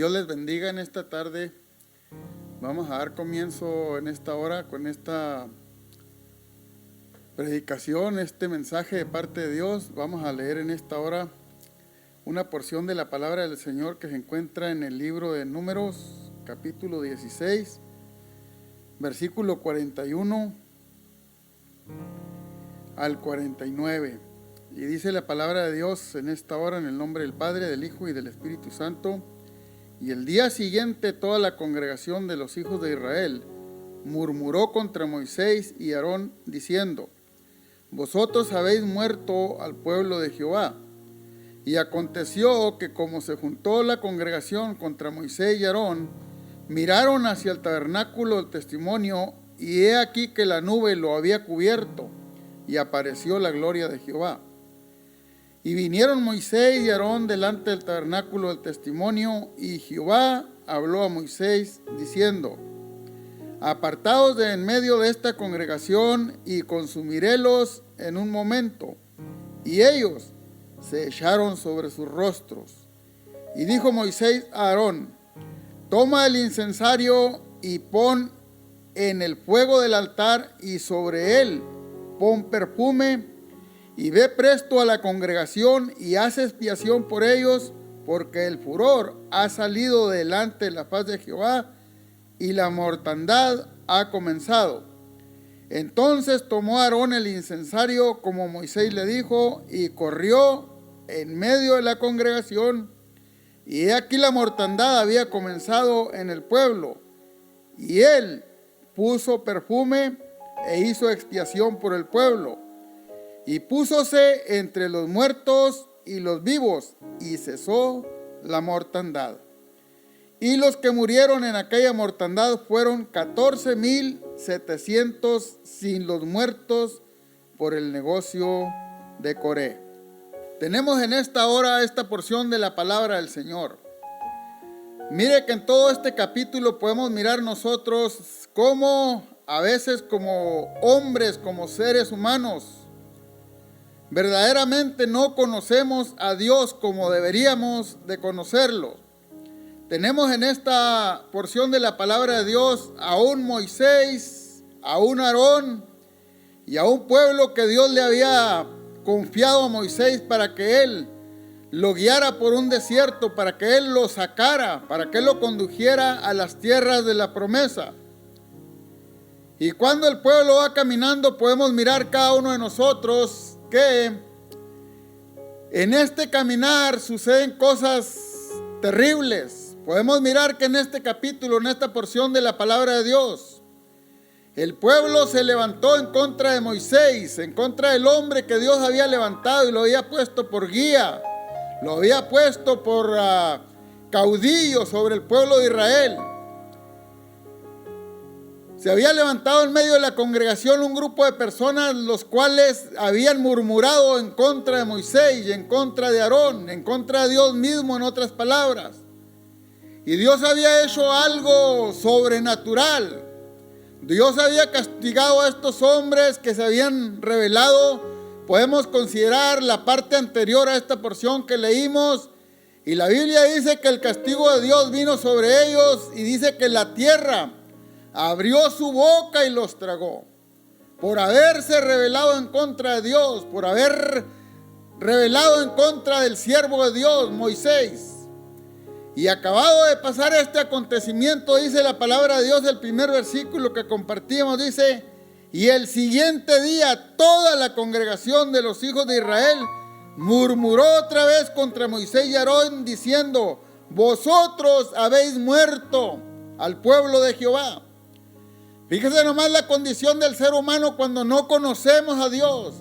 Dios les bendiga en esta tarde. Vamos a dar comienzo en esta hora con esta predicación, este mensaje de parte de Dios. Vamos a leer en esta hora una porción de la palabra del Señor que se encuentra en el libro de Números, capítulo 16, versículo 41 al 49. Y dice la palabra de Dios en esta hora, en el nombre del Padre, del Hijo y del Espíritu Santo. Y el día siguiente toda la congregación de los hijos de Israel murmuró contra Moisés y Aarón, diciendo: vosotros habéis muerto al pueblo de Jehová. Y aconteció que como se juntó la congregación contra Moisés y Aarón, miraron hacia el tabernáculo del testimonio, y he aquí que la nube lo había cubierto, y apareció la gloria de Jehová. Y vinieron Moisés y Aarón delante del tabernáculo del testimonio, y Jehová habló a Moisés, diciendo: apartaos de en medio de esta congregación, y consumirélos en un momento. Y ellos se echaron sobre sus rostros. Y dijo Moisés a Aarón: toma el incensario y pon en el fuego del altar, y sobre él pon perfume, y ve presto a la congregación y haz expiación por ellos, porque el furor ha salido delante de la faz de Jehová, y la mortandad ha comenzado. Entonces tomó Aarón el incensario como Moisés le dijo, y corrió en medio de la congregación, y he aquí la mortandad había comenzado en el pueblo, y él puso perfume e hizo expiación por el pueblo, y púsose entre los muertos y los vivos, y cesó la mortandad. Y los que murieron en aquella mortandad fueron 14,700 sin los muertos por el negocio de Coré. Tenemos en esta hora esta porción de la palabra del Señor. Mire que en todo este capítulo podemos mirar nosotros cómo a veces como hombres, como seres humanos, verdaderamente no conocemos a Dios como deberíamos de conocerlo. Tenemos en esta porción de la palabra de Dios a un Moisés, a un Aarón y a un pueblo que Dios le había confiado a Moisés para que él lo guiara por un desierto, para que él lo sacara, para que él lo condujera a las tierras de la promesa. Y cuando el pueblo va caminando, podemos mirar cada uno de nosotros que en este caminar suceden cosas terribles. Podemos mirar que en este capítulo, en esta porción de la palabra de Dios, el pueblo se levantó en contra de Moisés, en contra del hombre que Dios había levantado y lo había puesto por guía, lo había puesto por caudillo sobre el pueblo de Israel. Se había levantado en medio de la congregación un grupo de personas los cuales habían murmurado en contra de Moisés y en contra de Aarón, en contra de Dios mismo, en otras palabras. Y Dios había hecho algo sobrenatural. Dios había castigado a estos hombres que se habían rebelado. Podemos considerar la parte anterior a esta porción que leímos. Y la Biblia dice que el castigo de Dios vino sobre ellos y dice que la tierra abrió su boca y los tragó, por haberse rebelado en contra de Dios, por haber rebelado en contra del siervo de Dios, Moisés. Y acabado de pasar este acontecimiento, dice la palabra de Dios, el primer versículo que compartimos, dice: y el siguiente día toda la congregación de los hijos de Israel murmuró otra vez contra Moisés y Aarón, diciendo: vosotros habéis muerto al pueblo de Jehová. Fíjese nomás la condición del ser humano cuando no conocemos a Dios,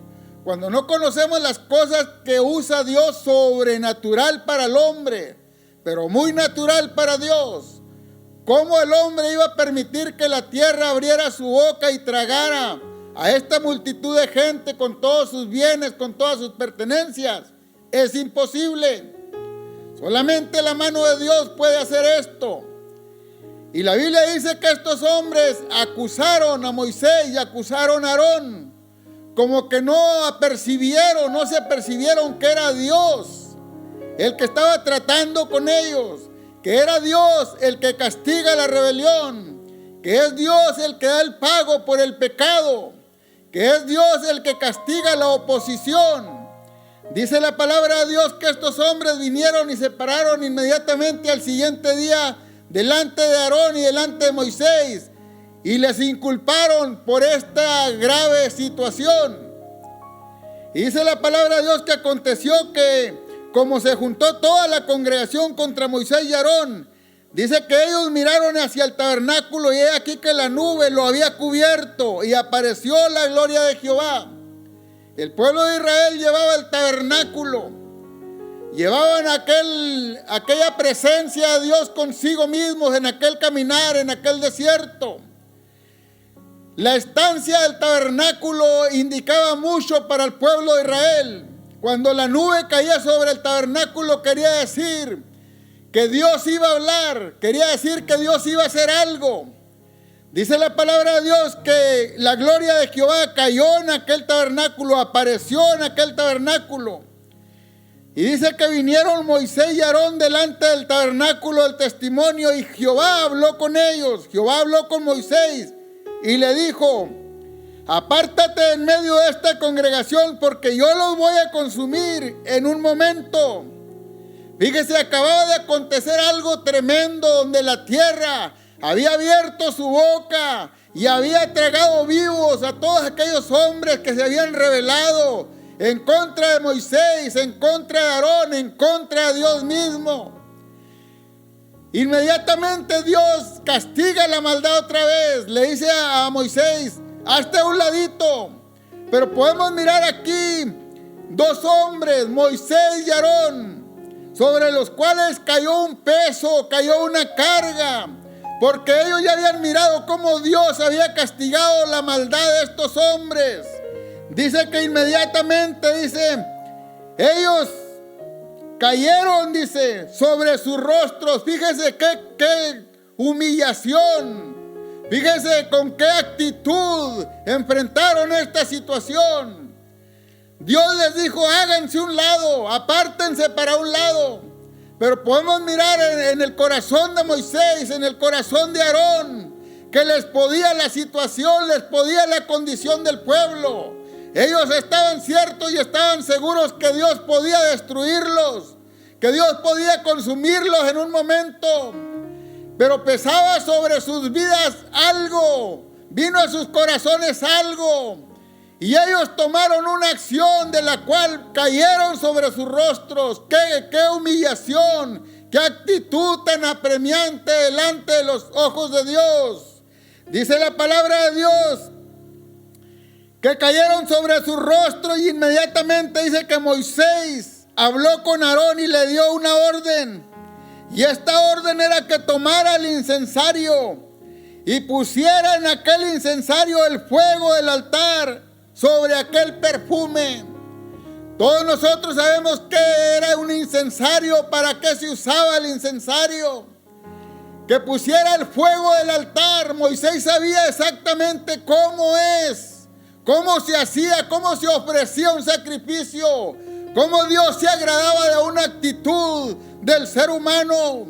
cuando no conocemos las cosas que usa Dios sobrenatural para el hombre, pero muy natural para Dios. ¿Cómo el hombre iba a permitir que la tierra abriera su boca y tragara a esta multitud de gente con todos sus bienes, con todas sus pertenencias? Es imposible. Solamente la mano de Dios puede hacer esto. Y la Biblia dice que estos hombres acusaron a Moisés y acusaron a Aarón, como que no se apercibieron que era Dios el que estaba tratando con ellos, que era Dios el que castiga la rebelión, que es Dios el que da el pago por el pecado, que es Dios el que castiga la oposición. Dice la palabra de Dios que estos hombres vinieron y se pararon inmediatamente al siguiente día delante de Aarón y delante de Moisés y les inculparon por esta grave situación. Y dice la palabra de Dios que aconteció que como se juntó toda la congregación contra Moisés y Aarón, dice que ellos miraron hacia el tabernáculo y he aquí que la nube lo había cubierto y apareció la gloria de Jehová. El pueblo de Israel llevaba el tabernáculo, llevaban aquella presencia de Dios consigo mismos en aquel caminar, en aquel desierto. La estancia del tabernáculo indicaba mucho para el pueblo de Israel. Cuando la nube caía sobre el tabernáculo quería decir que Dios iba a hablar, quería decir que Dios iba a hacer algo. Dice la palabra de Dios que la gloria de Jehová cayó en aquel tabernáculo, apareció en aquel tabernáculo. Y dice que vinieron Moisés y Aarón delante del tabernáculo del testimonio y Jehová habló con ellos. Jehová habló con Moisés y le dijo: apártate en medio de esta congregación porque yo los voy a consumir en un momento. Fíjese, acababa de acontecer algo tremendo donde la tierra había abierto su boca y había tragado vivos a todos aquellos hombres que se habían rebelado en contra de Moisés, en contra de Aarón, en contra de Dios mismo. Inmediatamente Dios castiga la maldad otra vez. Le dice a Moisés: hazte a un ladito. Pero podemos mirar aquí dos hombres, Moisés y Aarón, sobre los cuales cayó un peso, cayó una carga, porque ellos ya habían mirado cómo Dios había castigado la maldad de estos hombres. Dice que inmediatamente, ellos cayeron, sobre sus rostros. Fíjese qué humillación. Fíjese con qué actitud enfrentaron esta situación. Dios les dijo: háganse un lado, apártense para un lado. Pero podemos mirar en el corazón de Moisés, en el corazón de Aarón, que les podía la situación, les podía la condición del pueblo. Ellos estaban ciertos y estaban seguros que Dios podía destruirlos, que Dios podía consumirlos en un momento. Pero pesaba sobre sus vidas algo, vino a sus corazones algo. Y ellos tomaron una acción de la cual cayeron sobre sus rostros. ¡Qué humillación! ¡Qué actitud tan apremiante delante de los ojos de Dios! Dice la palabra de Dios que cayeron sobre su rostro y inmediatamente dice que Moisés habló con Aarón y le dio una orden. Y esta orden era que tomara el incensario y pusiera en aquel incensario el fuego del altar sobre aquel perfume. Todos nosotros sabemos qué era un incensario, para qué se usaba el incensario. Que pusiera el fuego del altar. Moisés sabía exactamente cómo se hacía, cómo se ofrecía un sacrificio, cómo Dios se agradaba de una actitud del ser humano.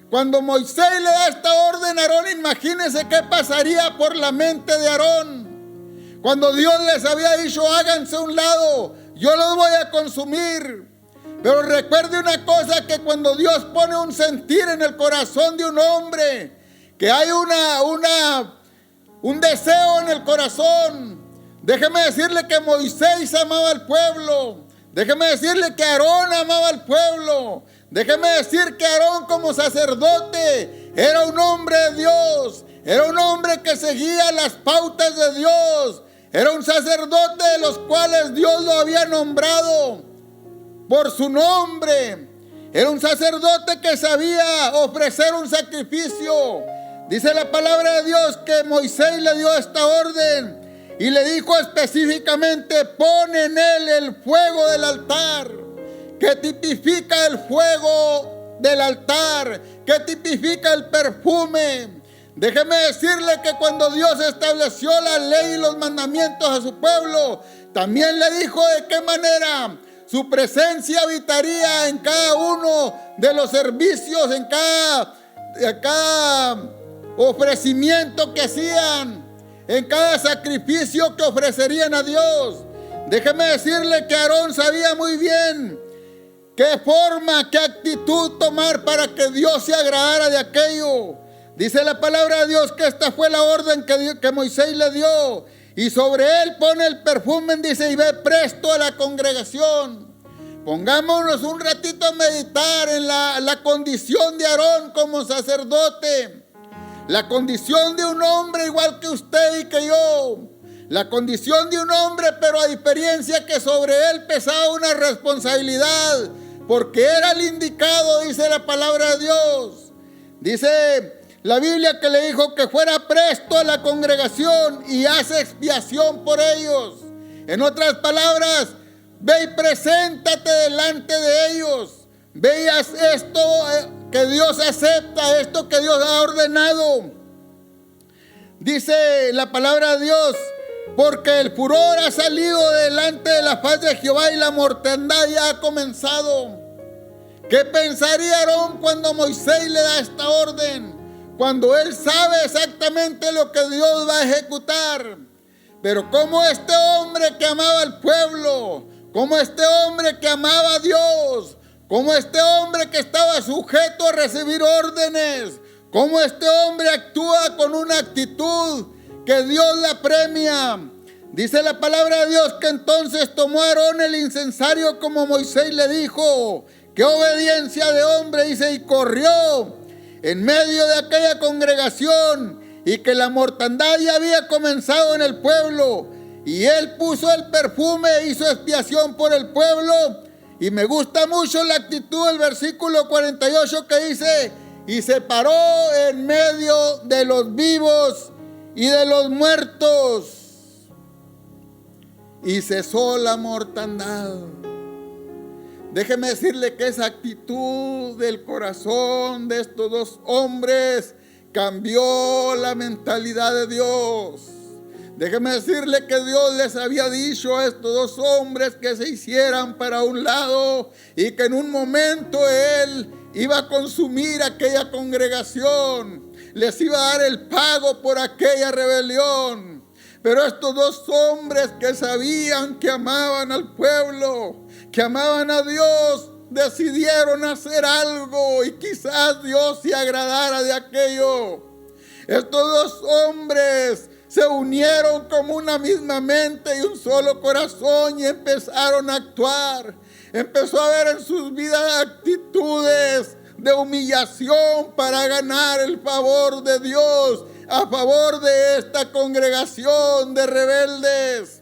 Cuando Moisés le da esta orden a Aarón, imagínense qué pasaría por la mente de Aarón. Cuando Dios les había dicho: háganse a un lado, yo los voy a consumir. Pero recuerde una cosa, que cuando Dios pone un sentir en el corazón de un hombre, que hay un deseo en el corazón. Déjeme decirle que Moisés amaba al pueblo. Déjeme decirle que Aarón amaba al pueblo. Déjeme decir que Aarón, como sacerdote, era un hombre de Dios. Era un hombre que seguía las pautas de Dios. Era un sacerdote de los cuales Dios lo había nombrado por su nombre. Era un sacerdote que sabía ofrecer un sacrificio. Dice la palabra de Dios que Moisés le dio esta orden y le dijo específicamente: pon en él el fuego del altar. Que tipifica el fuego del altar, que tipifica el perfume. Déjeme decirle que cuando Dios estableció la ley y los mandamientos a su pueblo, también le dijo de qué manera Su presencia habitaría en cada uno de los servicios, en cada ofrecimiento que hacían, en cada sacrificio que ofrecerían a Dios. Déjeme decirle que Aarón sabía muy bien qué forma, qué actitud tomar para que Dios se agradara de aquello. Dice la palabra de Dios que esta fue la orden que Moisés le dio. Y sobre él pone el perfume, dice, y ve presto a la congregación. Pongámonos un ratito a meditar en la condición de Aarón como sacerdote. La condición de un hombre igual que usted y que yo. La condición de un hombre, pero a diferencia que sobre él pesaba una responsabilidad, porque era el indicado, dice la palabra de Dios. Dice la Biblia que le dijo que fuera presto a la congregación y hace expiación por ellos. En otras palabras, ve y preséntate delante de ellos. Veas esto que Dios acepta, esto que Dios ha ordenado. Dice la palabra de Dios, porque el furor ha salido delante de la faz de Jehová y la mortandad ya ha comenzado. ¿Qué pensaría Aarón cuando Moisés le da esta orden? Cuando él sabe exactamente lo que Dios va a ejecutar. Pero como este hombre que amaba al pueblo, como este hombre que amaba a Dios, como este hombre que estaba sujeto a recibir órdenes, como este hombre actúa con una actitud que Dios la premia. Dice la palabra de Dios que entonces tomó Aarón el incensario como Moisés le dijo. ¡Qué obediencia de hombre! Dice, y corrió en medio de aquella congregación, y que la mortandad ya había comenzado en el pueblo. Y él puso el perfume e hizo expiación por el pueblo. Y me gusta mucho la actitud del versículo 48 que dice, y se paró en medio de los vivos y de los muertos, y cesó la mortandad. Déjeme decirle que esa actitud del corazón de estos dos hombres cambió la mentalidad de Dios. Déjeme decirle que Dios les había dicho a estos dos hombres que se hicieran para un lado y que en un momento Él iba a consumir aquella congregación, les iba a dar el pago por aquella rebelión. Pero estos dos hombres que sabían que amaban al pueblo, que amaban a Dios, decidieron hacer algo y quizás Dios se agradara de aquello. Estos dos hombres se unieron como una misma mente y un solo corazón y empezaron a actuar. Empezó a ver en sus vidas actitudes de humillación para ganar el favor de Dios a favor de esta congregación de rebeldes.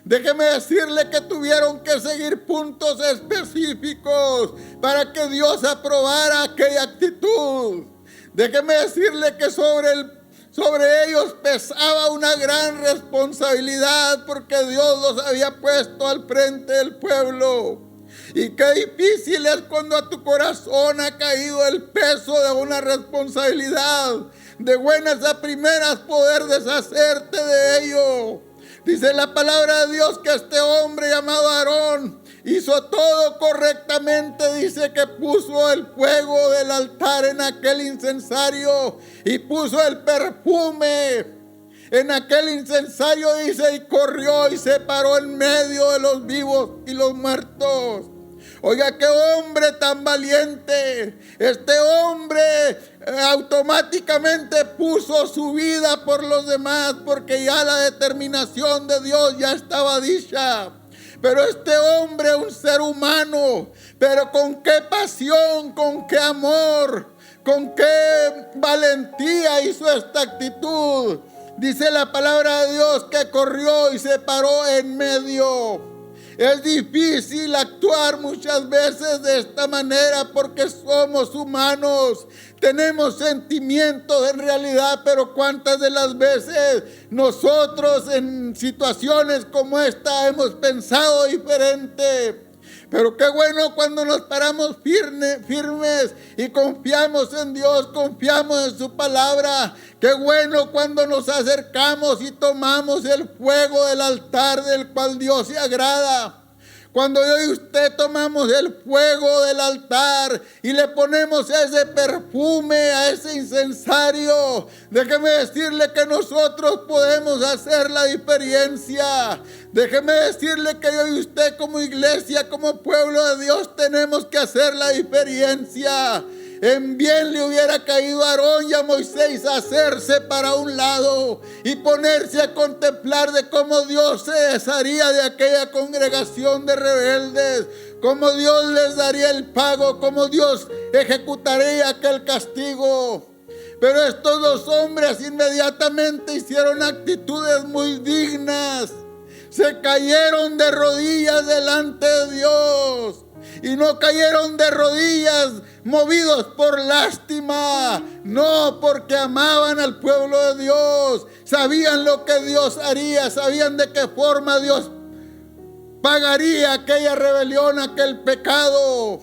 Déjeme decirle que tuvieron que seguir puntos específicos para que Dios aprobara aquella actitud. Déjeme decirle que sobre ellos pesaba una gran responsabilidad porque Dios los había puesto al frente del pueblo. Y qué difícil es cuando a tu corazón ha caído el peso de una responsabilidad. De buenas a primeras poder deshacerte de ello. Dice la palabra de Dios que este hombre llamado Aarón hizo todo correctamente. Dice que puso el fuego del altar en aquel incensario y puso el perfume en aquel incensario, dice, y corrió y se paró en medio de los vivos y los muertos. Oiga, qué hombre tan valiente. Este hombre automáticamente puso su vida por los demás porque ya la determinación de Dios ya estaba dicha. Pero este hombre, un ser humano, pero con qué pasión, con qué amor, con qué valentía hizo esta actitud. Dice la palabra de Dios que corrió y se paró en medio. Es difícil actuar muchas veces de esta manera porque somos humanos, tenemos sentimientos en realidad, pero cuántas de las veces nosotros en situaciones como esta hemos pensado diferente. Pero qué bueno cuando nos paramos firmes y confiamos en Dios, confiamos en su palabra. Qué bueno cuando nos acercamos y tomamos el fuego del altar del cual Dios se agrada. Cuando yo y usted tomamos el fuego del altar y le ponemos ese perfume a ese incensario, déjeme decirle que nosotros podemos hacer la diferencia. Déjeme decirle que yo y usted como iglesia, como pueblo de Dios, tenemos que hacer la diferencia. En bien le hubiera caído a Aarón y a Moisés hacerse para un lado y ponerse a contemplar de cómo Dios se desharía de aquella congregación de rebeldes, cómo Dios les daría el pago, cómo Dios ejecutaría aquel castigo. Pero estos dos hombres inmediatamente hicieron actitudes muy dignas. Se cayeron de rodillas delante de Dios. Y no cayeron de rodillas movidos por lástima, no, porque amaban al pueblo de Dios. Sabían lo que Dios haría, sabían de qué forma Dios pagaría aquella rebelión, aquel pecado.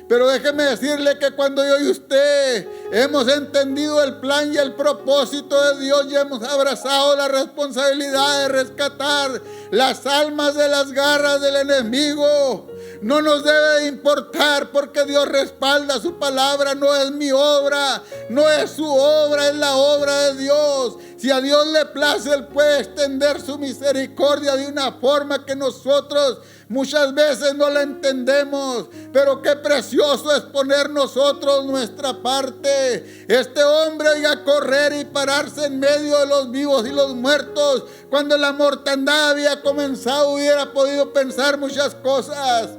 Pero déjeme decirle que cuando yo y usted hemos entendido el plan y el propósito de Dios y hemos abrazado la responsabilidad de rescatar las almas de las garras del enemigo, no nos debe importar, porque Dios respalda su palabra. No es mi obra, no es su obra, es la obra de Dios. Si a Dios le place, Él puede extender su misericordia de una forma que nosotros muchas veces no la entendemos. Pero qué precioso es poner nosotros nuestra parte. Este hombre oiga a correr y pararse en medio de los vivos y los muertos. Cuando la mortandad había comenzado, hubiera podido pensar muchas cosas.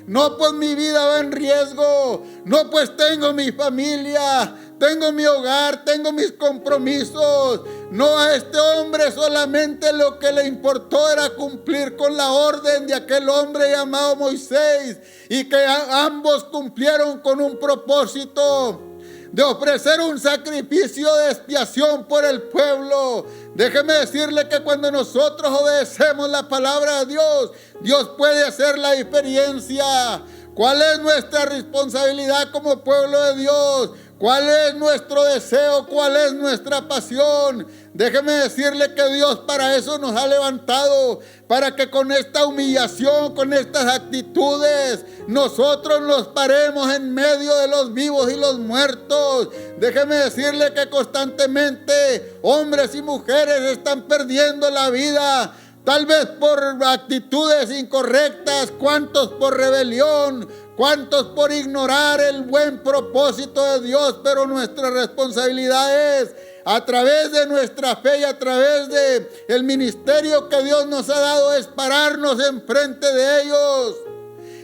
No, pues mi vida va en riesgo. No, pues tengo mi familia, tengo mi hogar, tengo mis compromisos. No, a este hombre solamente lo que le importó era cumplir con la orden de aquel hombre llamado Moisés, y que ambos cumplieron con un propósito de ofrecer un sacrificio de expiación por el pueblo. Déjeme decirle que cuando nosotros obedecemos la palabra de Dios, Dios puede hacer la diferencia. ¿Cuál es nuestra responsabilidad como pueblo de Dios? ¿Cuál es nuestro deseo? ¿Cuál es nuestra pasión? Déjeme decirle que Dios para eso nos ha levantado, para que con esta humillación, con estas actitudes, nosotros nos paremos en medio de los vivos y los muertos. Déjeme decirle que constantemente hombres y mujeres están perdiendo la vida, tal vez por actitudes incorrectas, cuantos por rebelión, cuantos por ignorar el buen propósito de Dios. Pero nuestra responsabilidad es, a través de nuestra fe y a través de el ministerio que Dios nos ha dado, es pararnos enfrente de ellos,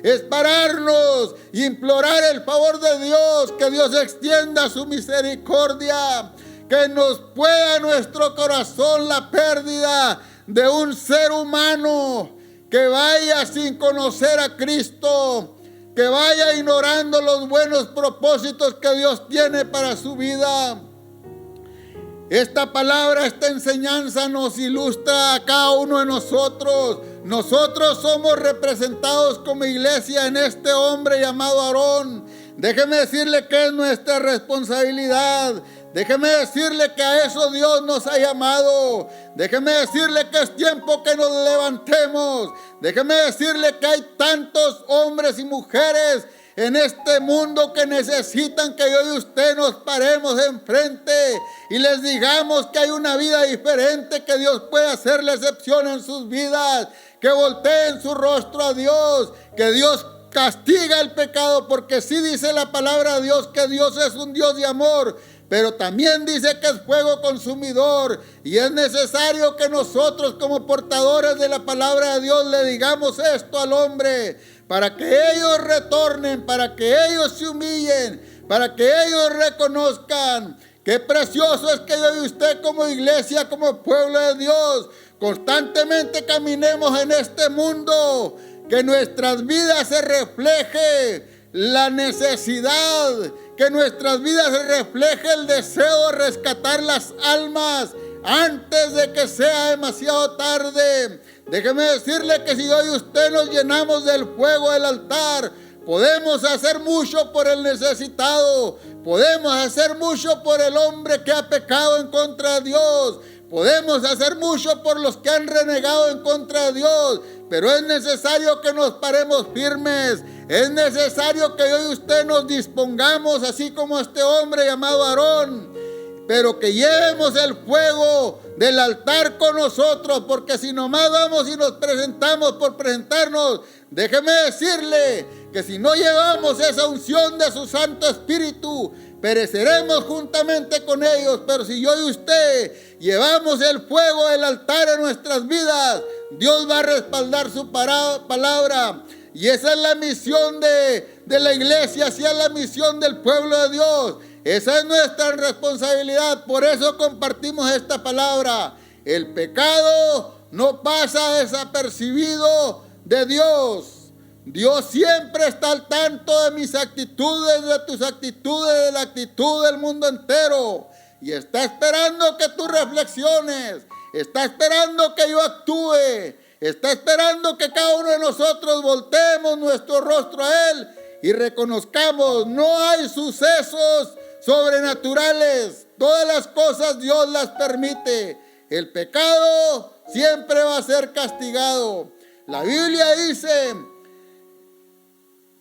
es pararnos y implorar el favor de Dios, que Dios extienda su misericordia, que nos pueda nuestro corazón la pérdida de un ser humano que vaya sin conocer a Cristo, que vaya ignorando los buenos propósitos que Dios tiene para su vida. Esta palabra, esta enseñanza nos ilustra a cada uno de nosotros. Nosotros somos representados como iglesia en este hombre llamado Aarón. Déjeme decirle que es nuestra responsabilidad. Déjeme decirle que a eso Dios nos ha llamado. Déjeme decirle que es tiempo que nos levantemos. Déjeme decirle que hay tantos hombres y mujeres en este mundo que necesitan que yo y usted nos paremos enfrente y les digamos que hay una vida diferente, que Dios puede hacer la excepción en sus vidas, que volteen su rostro a Dios, que Dios castiga el pecado, porque sí dice la palabra de Dios que Dios es un Dios de amor, pero también dice que es fuego consumidor, y es necesario que nosotros como portadores de la palabra de Dios le digamos esto al hombre, para que ellos retornen, para que ellos se humillen, para que ellos reconozcan. Qué precioso es que yo y usted como iglesia, como pueblo de Dios, constantemente caminemos en este mundo, que en nuestras vidas se refleje la necesidad, que en nuestras vidas se refleje el deseo de rescatar las almas antes de que sea demasiado tarde. Déjeme decirle que si yo y usted nos llenamos del fuego del altar, podemos hacer mucho por el necesitado, podemos hacer mucho por el hombre que ha pecado en contra de Dios, Podemos hacer mucho por los que han renegado en contra de Dios, pero es necesario que nos paremos firmes. Es necesario que yo y usted nos dispongamos, así como este hombre llamado Aarón, pero que llevemos el fuego del altar con nosotros, porque si nomás vamos y nos presentamos por presentarnos, déjeme decirle que si no llevamos esa unción de su Santo Espíritu, pereceremos juntamente con ellos. Pero si yo y usted llevamos el fuego del altar en nuestras vidas, Dios va a respaldar su palabra. Y esa es la misión de la iglesia, así es la misión del pueblo de Dios. Esa es nuestra responsabilidad. Por eso compartimos esta palabra. El pecado no pasa desapercibido de Dios. Dios siempre está al tanto de mis actitudes, de tus actitudes, de la actitud del mundo entero. Y está esperando que tú reflexiones. Está esperando que yo actúe. Está esperando que cada uno de nosotros volteemos nuestro rostro a Él y reconozcamos, no hay sucesos sobrenaturales. Todas las cosas Dios las permite. El pecado siempre va a ser castigado. La Biblia dice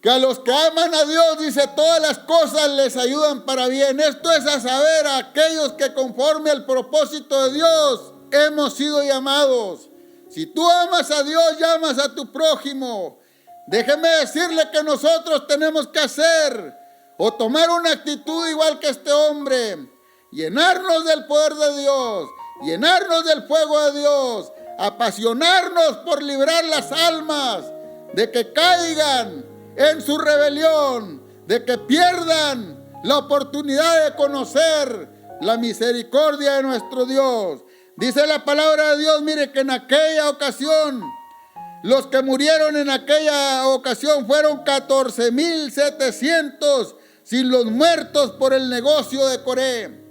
que a los que aman a Dios, dice, todas las cosas les ayudan para bien. Esto es a saber, a aquellos que conforme al propósito de Dios hemos sido llamados. Si tú amas a Dios, llamas a tu prójimo. Déjeme decirle que nosotros tenemos que hacer o tomar una actitud igual que este hombre. Llenarnos del poder de Dios, llenarnos del fuego de Dios, apasionarnos por librar las almas de que caigan en su rebelión, de que pierdan la oportunidad de conocer la misericordia de nuestro Dios. Dice la palabra de Dios, mire, que en aquella ocasión, los que murieron en aquella ocasión fueron 14,700 sin los muertos por el negocio de Coré.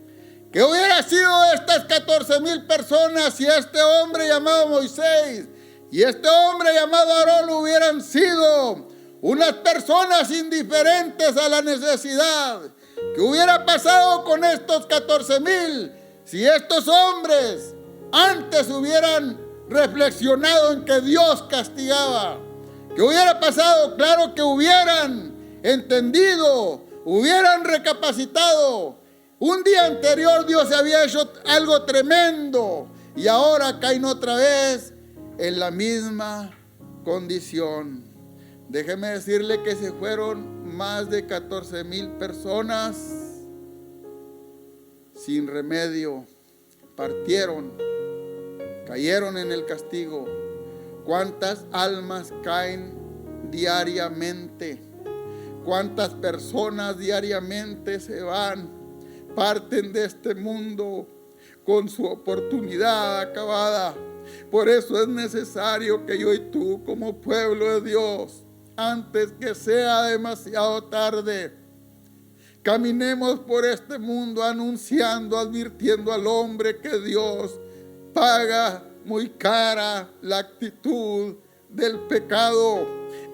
¿Qué hubiera sido de estas 14,000 personas si este hombre llamado Moisés y este hombre llamado Aarón hubieran sido unas personas indiferentes a la necesidad? ¿Qué hubiera pasado con estos 14,000 si estos hombres antes hubieran reflexionado en que Dios castigaba? ¿Qué hubiera pasado? Claro que hubieran entendido, hubieran recapacitado. Un día anterior Dios había hecho algo tremendo y ahora caen otra vez en la misma condición. Déjeme decirle que se fueron más de 14,000 personas sin remedio. Partieron, cayeron en el castigo. ¿Cuántas almas caen diariamente? ¿Cuántas personas diariamente se van, parten de este mundo con su oportunidad acabada? Por eso es necesario que yo y tú, como pueblo de Dios, antes que sea demasiado tarde, caminemos por este mundo anunciando, advirtiendo al hombre que Dios paga muy cara la actitud del pecado.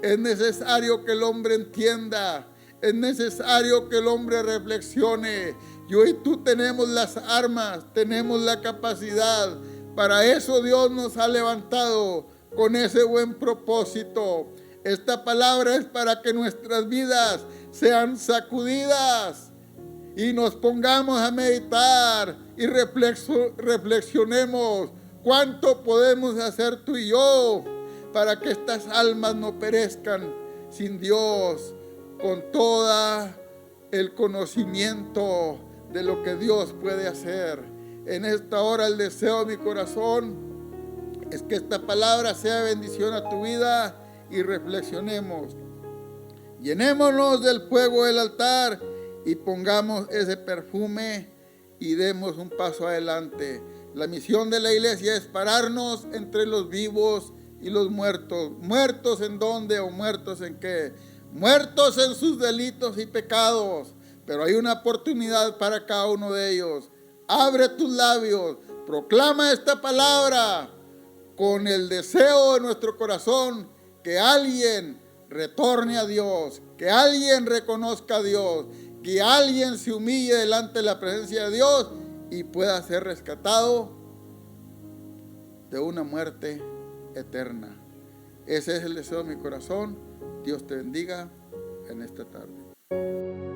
Es necesario que el hombre entienda, es necesario que el hombre reflexione. Yo y tú tenemos las armas, tenemos la capacidad. Para eso Dios nos ha levantado con ese buen propósito. Esta palabra es para que nuestras vidas sean sacudidas y nos pongamos a meditar y reflexionemos cuánto podemos hacer tú y yo para que estas almas no perezcan sin Dios, con todo el conocimiento de lo que Dios puede hacer. En esta hora el deseo de mi corazón es que esta palabra sea bendición a tu vida y reflexionemos. Llenémonos del fuego del altar y pongamos ese perfume y demos un paso adelante. La misión de la iglesia es pararnos entre los vivos y los muertos. ¿Muertos en dónde o muertos en qué? Muertos en sus delitos y pecados. Pero hay una oportunidad para cada uno de ellos. Abre tus labios, proclama esta palabra con el deseo de nuestro corazón que alguien retorne a Dios, que alguien reconozca a Dios, que alguien se humille delante de la presencia de Dios y pueda ser rescatado de una muerte eterna. Ese es el deseo de mi corazón. Dios te bendiga en esta tarde.